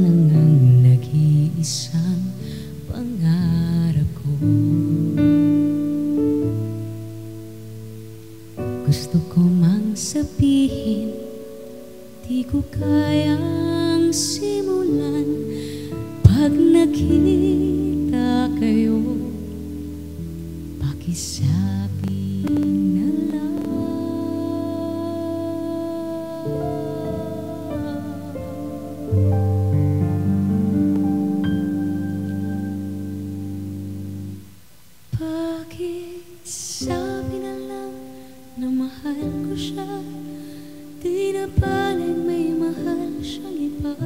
lang ang nag-iisang pangarap ko. Gusto ko mang sabihin, di ko kayang simulan. Pag nakita kayo, pakisabi na lang. Pakisabi na lang na mahal ko siya, di na baling may mahal siyang iba.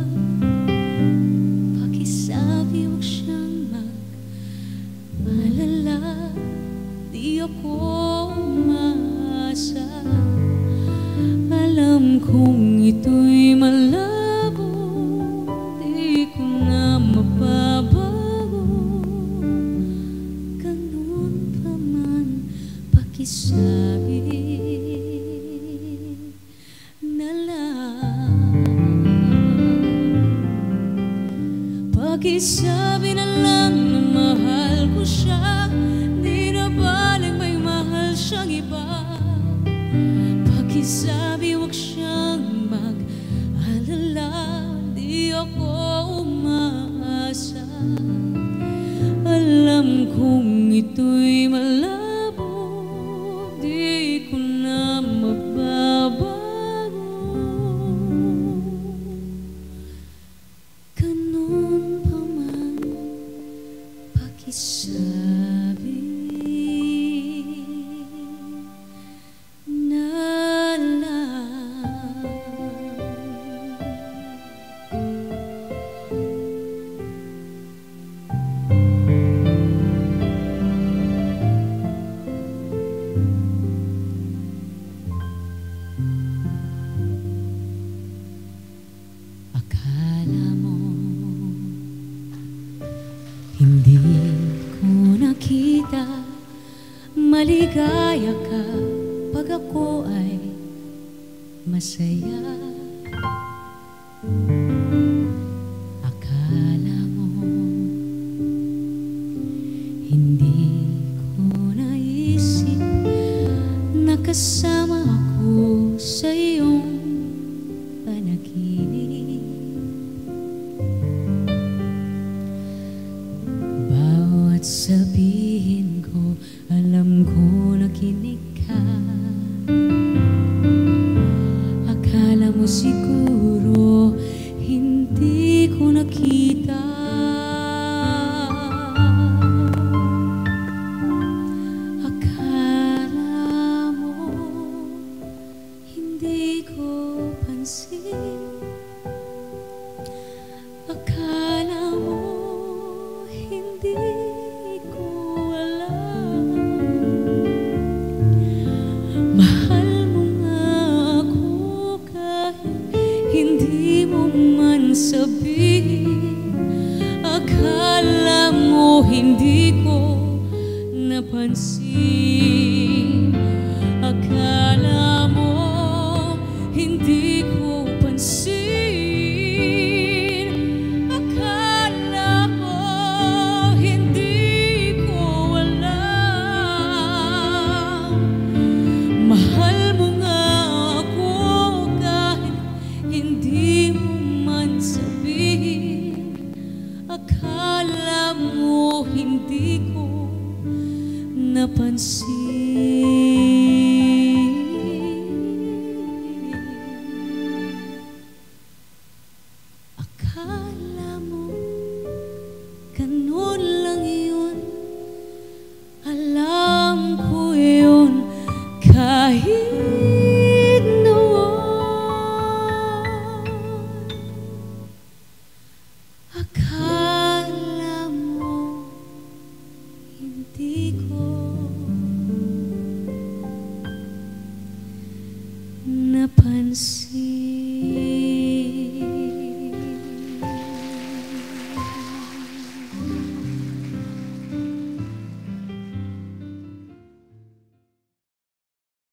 Pakisabi huwag siyang mag-alala, di ako umaasa. Alam kong ito'y malabo, di ko na mababago. Ganun pa man, pakisabi na lang. Pakisabi na lang na mahal ko siya, di na baling may mahal siyang iba. Pakisabi huwag siyang mag-alala, di ako umaasa. Alam kong ito'y malabo, di ko na mababago. Ganun pa man, pakisabi na lang. Akala mo hindi ko nakita, maligaya ka pag ako ay masaya. Akala mo hindi ko naisip na kasama ako sa iyong panaginip. Bawat sabihin ko, alam ko na kinig ka. Akala mo siguro hindi ko nakita. Akala mo hindi ko pansin. Akala mo hindi ko alam. Mahal mo nga ako kahit hindi mo man sabihin. Akala mo hindi ko napansin. Akala mo hindi ko pansin. Akala mo hindi ko alam. Mahal mo nga ako kahit hindi mo man sabihin. Akala mo hindi ko napansin. Akala mo ganun lang yun. Alam ko yun kahit noon. Akala mo hindi ko napansin.